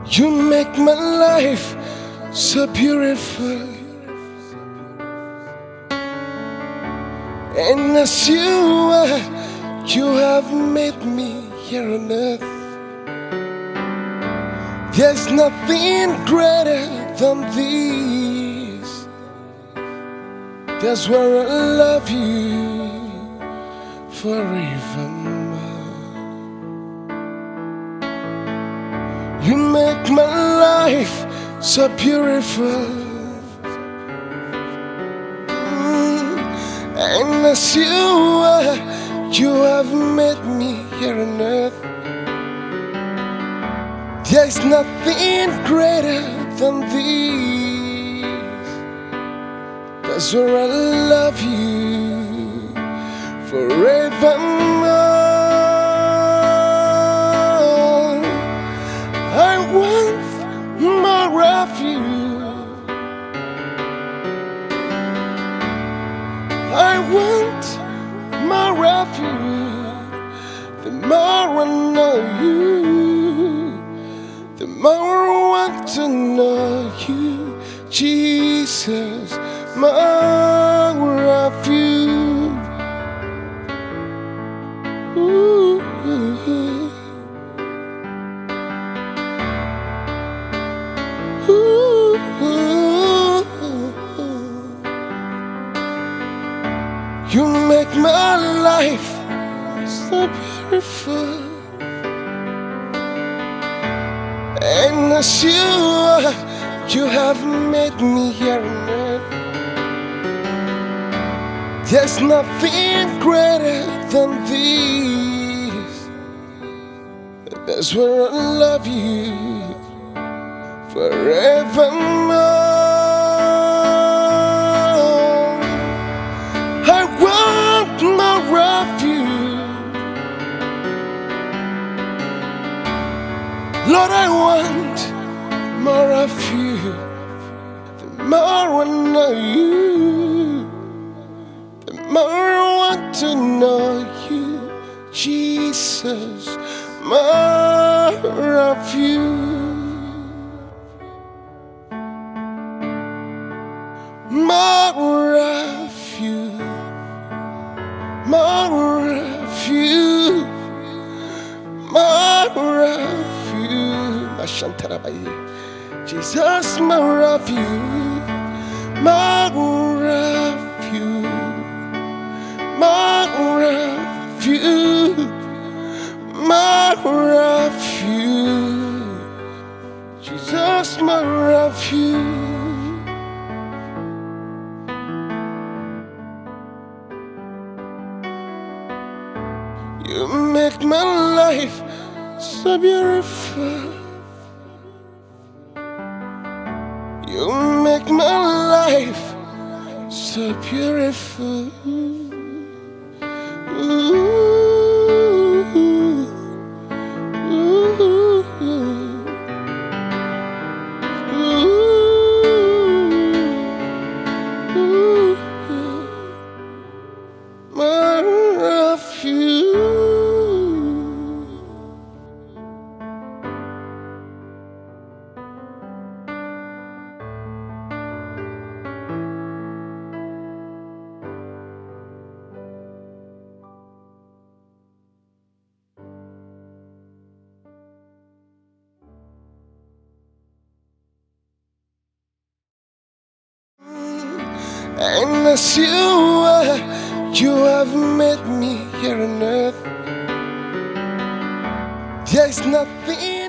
You make my life so beautiful, and as you are, you have made me here on earth. There's nothing greater than this. That's why I love you forevermore. You make my life so beautiful, and as you are, you have made me here on earth. There's nothing greater than this. That's why I love you forevermore. I want more of you. I want more of you. The more I know you, the more I want to know you, Jesus. More of you. Ooh. You make my life so beautiful, and as you are, you have made me here on earth. There's nothing greater than this. That's why I love you forevermore. I want more of you, Lord. I want more of you. The more I know you, the more I want to know you, Jesus. More of you. More of you, more of you, more of you. Jesus, more of you, more of you, more of you, more of you. Jesus, more of you. You make my life so beautiful. You make my life so beautiful. Ooh, ooh, ooh, ooh. More of you. And as you are, you have made me here on earth. There's nothing